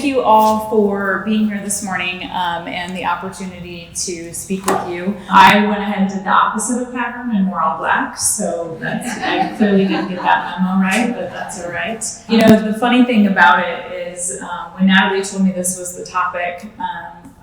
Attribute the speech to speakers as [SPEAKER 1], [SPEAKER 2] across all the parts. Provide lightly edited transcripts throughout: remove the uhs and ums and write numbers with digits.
[SPEAKER 1] thank you all for being here this morning and the opportunity to speak with you. I went ahead and did the opposite of pattern and wore all black, so I clearly didn't get that memo right, but that's all right. You know, the funny thing about it is when Natalie told me this was the topic,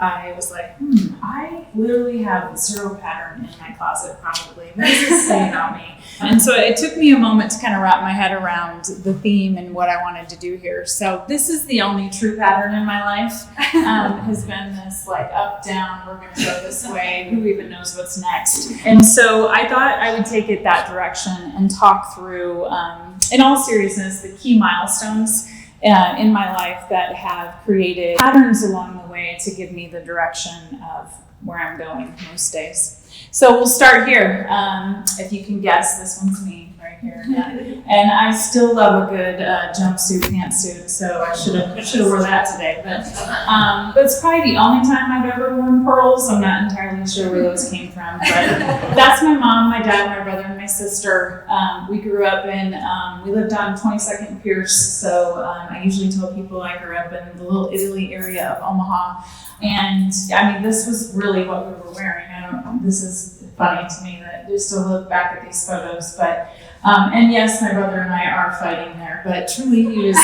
[SPEAKER 1] I was like, I literally have zero pattern in my closet probably. What does this say about me? And so it took me a moment to kind of wrap my head around the theme and what I wanted to do here. So this is the only true pattern in my life, has been this like up, down, we're going to go this way, who even knows what's next. And so I thought I would take it that direction and talk through, in all seriousness, the key milestones in my life that have created patterns along the way to give me the direction of where I'm going most days. So we'll start here. If you can guess, this one's me right here. And I still love a good jumpsuit, pantsuit, so I should have wore that today. But it's probably the only time I've ever worn pearls. I'm not entirely sure where those came from, but that's my mom, my dad, my brother, and my sister. We grew up we lived on 22nd Pierce, so I usually tell people I grew up in the Little Italy area of Omaha. And I mean, this was really what we were wearing. This is funny to me that just to look back at these photos, but, and yes, my brother and I are fighting there, but truly he was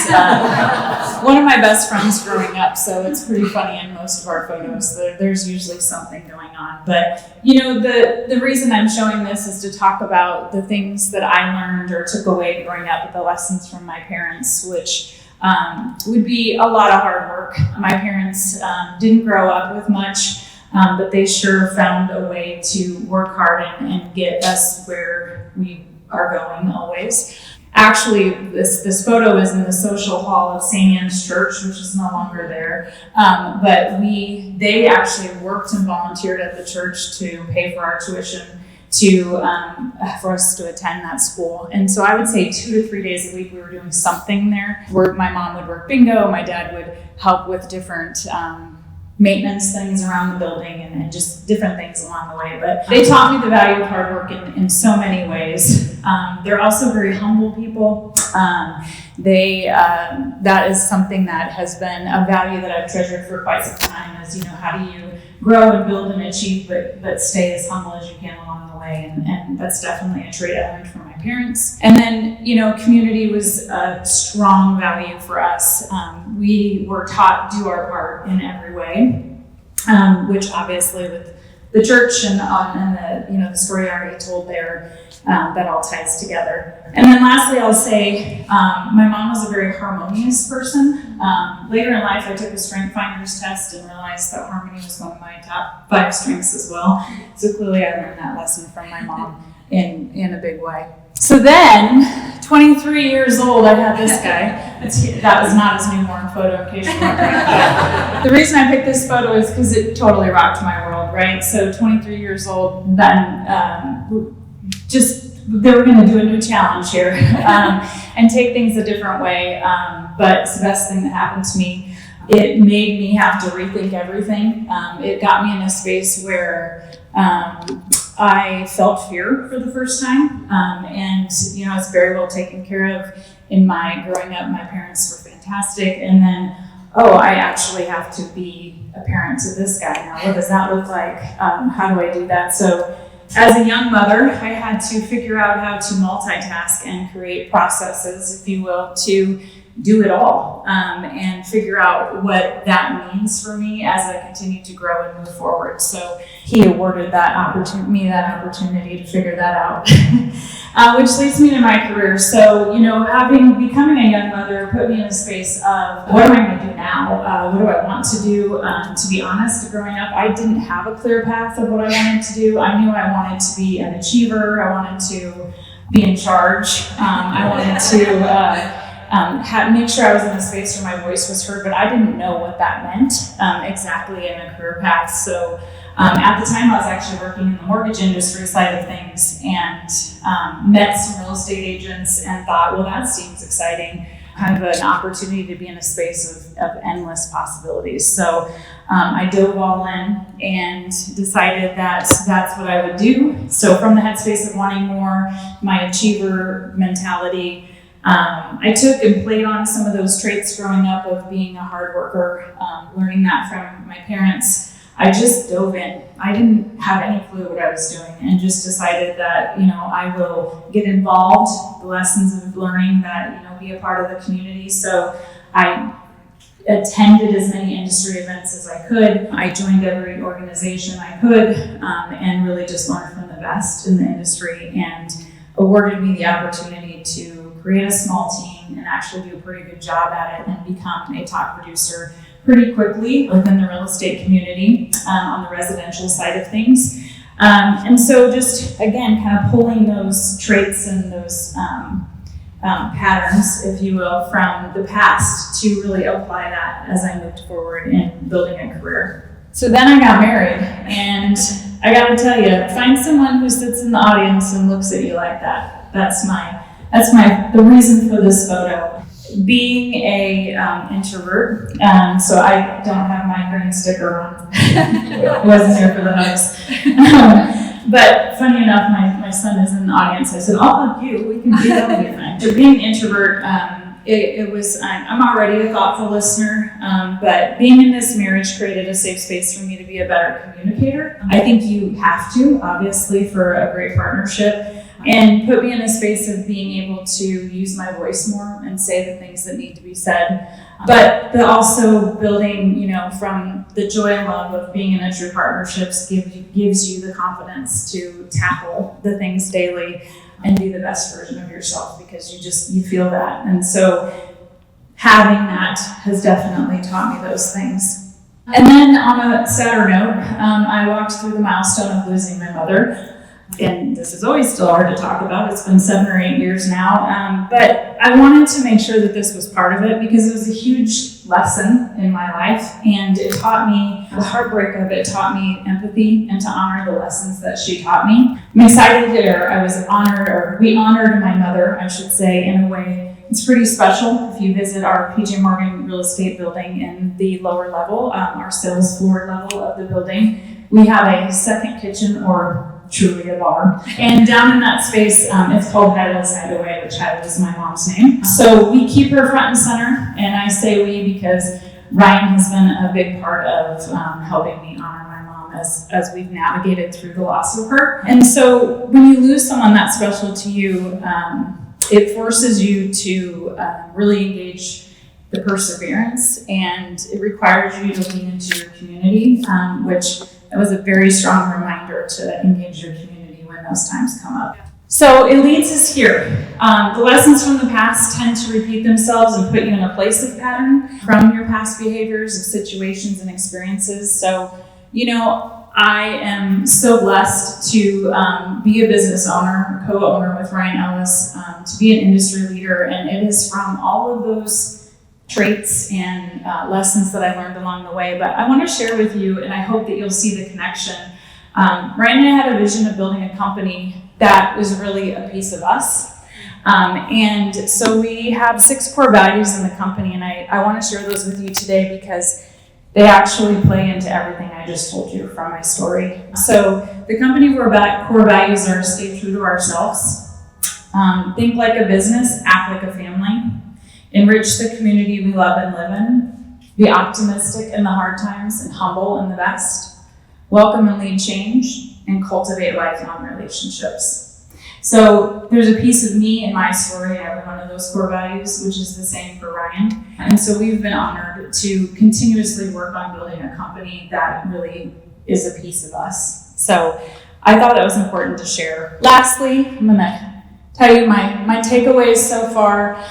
[SPEAKER 1] one of my best friends growing up, so it's pretty funny in most of our photos. There's usually something going on, but you know, the reason I'm showing this is to talk about the things that I learned or took away growing up, the lessons from my parents, which would be a lot of hard work. My parents didn't grow up with much, but they sure found a way to work hard and get us where we are going always. Actually, this photo is in the social hall of St. Anne's Church, which is no longer there. But they actually worked and volunteered at the church to pay for our tuition for us to attend that school. And so I would say 2 to 3 days a week we were doing something there, where my mom would work bingo, my dad would help with different maintenance things around the building and just different things along the way. But they taught me the value of hard work in so many ways. They're also very humble people. That is something that has been a value that I've treasured for quite some time, is, you know, how do you grow and build and achieve, but stay as humble as you can along the way. And that's definitely a trait I learned from my parents. And then, you know, community was a strong value for us. We were taught do our part in every way, which obviously with the church and the story I already told there, that all ties together. And then lastly, I'll say my mom was a very harmonious person. Later in life, I took a strength finders test and realized that harmony was one of my top 5 strengths as well. So clearly I learned that lesson from my mom in a big way. So then, 23 years old, I had this guy. That was not his newborn photo, in case you're wondering. The reason I picked this photo is because it totally rocked my world, right? So 23 years old, then they were going to do a new challenge here and take things a different way. But it's the best thing that happened to me. It made me have to rethink everything. It got me in a space where I felt fear for the first time. And, you know, I was very well taken care of in my growing up. My parents were fantastic. And then, I actually have to be a parent to this guy now. What does that look like? How do I do that? So as a young mother, I had to figure out how to multitask and create processes, if you will, to do it all and figure out what that means for me as I continue to grow and move forward. So he awarded me that opportunity to figure that out, which leads me to my career. So, you know, becoming a young mother put me in a space of what am I going to do now? What do I want to do? To be honest, growing up, I didn't have a clear path of what I wanted to do. I knew I wanted to be an achiever. I wanted to be in charge. I wanted to make sure I was in a space where my voice was heard, but I didn't know what that meant exactly in a career path. So at the time I was actually working in the mortgage industry side of things and met some real estate agents and thought, well, that seems exciting, kind of an opportunity to be in a space of endless possibilities. So I dove all in and decided that that's what I would do. So from the headspace of wanting more, my achiever mentality, I took and played on some of those traits growing up of being a hard worker, learning that from my parents. I just dove in. I didn't have any clue what I was doing and just decided that, I will get involved, the lessons of learning that, be a part of the community. So I attended as many industry events as I could. I joined every organization I could, and really just learned from the best in the industry, and awarded me the opportunity to create a small team and actually do a pretty good job at it and become a top producer pretty quickly within the real estate community, on the residential side of things. And so just, again, kind of pulling those traits and those patterns, if you will, from the past to really apply that as I moved forward in building a career. So then I got married, and I gotta tell you, find someone who sits in the audience and looks at you like that. That's the reason for this photo. Being a introvert, so I don't have my green sticker on. Wasn't here for the hugs. But funny enough, my son is in the audience. I said, "I'll hug you. We can do that. Will be fine." So being an introvert, I'm already a thoughtful listener, but being in this marriage created a safe space for me to be a better communicator. I think you have to, obviously, for a great partnership. And put me in a space of being able to use my voice more and say the things that need to be said. But also building, from the joy and love of being in a true partnerships gives you the confidence to tackle the things daily and be the best version of yourself, because you feel that. And so having that has definitely taught me those things. And then on a sadder note, I walked through the milestone of losing my mother. And this is always still hard to talk about. It's been 7 or 8 years now. But I wanted to make sure that this was part of it, because it was a huge lesson in my life. And it taught me, the heartbreak of it taught me empathy and to honor the lessons that she taught me. I'm excited that we honored my mother, I should say, in a way. It's pretty special. If you visit our PJ Morgan real estate building in the lower level, our sales floor level of the building, we have a second kitchen, or truly a bar. And down in that space, it's called Highland's Hideaway, which is my mom's name. So we keep her front and center, and I say we because Ryan has been a big part of helping me honor my mom as we've navigated through the loss of her. And so when you lose someone that special to you, it forces you to really engage the perseverance, and it requires you to lean into your community, which it was a very strong reminder to engage your community when those times come up. So it leads us here. The lessons from the past tend to repeat themselves and put you in a place of pattern from your past behaviors, of situations and experiences. So, I am so blessed to be a business owner, co-owner with Ryan Ellis, to be an industry leader, and it is from all of those traits and lessons that I learned along the way. But I want to share with you, and I hope that you'll see the connection. Ryan and I had a vision of building a company that was really a piece of us. And so we have 6 core values in the company, and I want to share those with you today because they actually play into everything I just told you from my story. So the company core values are: stay true to ourselves, think like a business, act like a family, enrich the community we love and live in, be optimistic in the hard times and humble in the best, welcome and lead change, and cultivate lifelong relationships. So there's a piece of me in my story, every one of those core values, which is the same for Ryan. And so we've been honored to continuously work on building a company that really is a piece of us. So I thought that was important to share. Lastly, I'm gonna tell you my takeaways so far,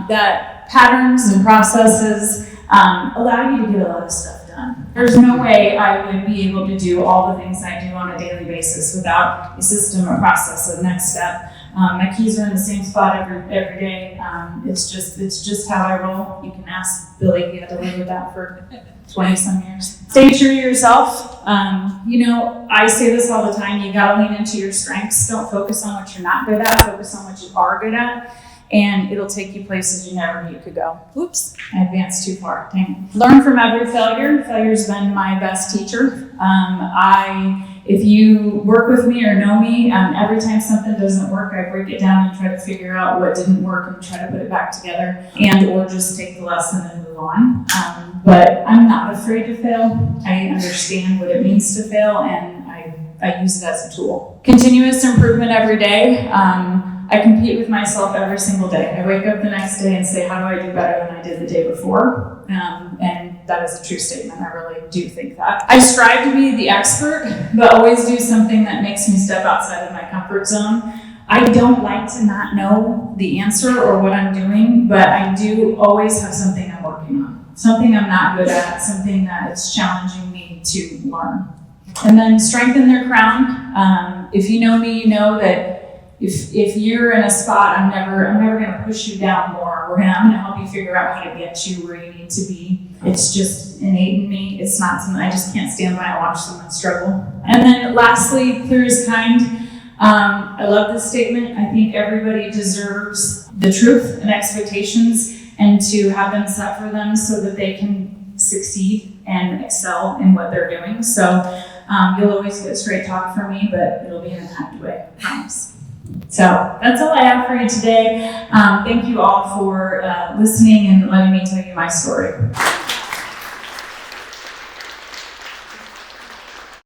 [SPEAKER 1] that patterns and processes allow you to get a lot of stuff done. There's no way I would be able to do all the things I do on a daily basis without a system, a process, a next step. My keys are in the same spot every day. It's just how I roll. You can ask Billy, he had to live with that for 20 some years. Stay true to yourself. I say this all the time, you gotta lean into your strengths. Don't focus on what you're not good at, focus on what you are good at. And it'll take you places you never knew you could go. Oops, I advanced too far, dang it. Learn from every failure. Failure's been my best teacher. I if you work with me or know me, every time something doesn't work, I break it down and try to figure out what didn't work and try to put it back together, and or just take the lesson and move on. But I'm not afraid to fail. I understand what it means to fail, and I use it as a tool. Continuous improvement every day. I compete with myself every single day. I wake up the next day and say, how do I do better than I did the day before? And that is a true statement. I really do think that. I strive to be the expert, but always do something that makes me step outside of my comfort zone. I don't like to not know the answer or what I'm doing, but I do always have something I'm working on. Something I'm not good at, something that is challenging me to learn. And then strengthen their crown. If you know me, you know that if you're in a spot, I'm never going to push you down more. I'm going to help you figure out how to get you where you need to be. It's just innate in me. It's not something I just can't stand by and watch someone struggle. And then lastly, clear as kind. I love this statement. I think everybody deserves the truth and expectations, and to have them set for them so that they can succeed and excel in what they're doing. So you'll always get straight talk from me, but it'll be in a kind way, I promise. So that's all I have for you today. Thank you all for listening and letting me tell you my story.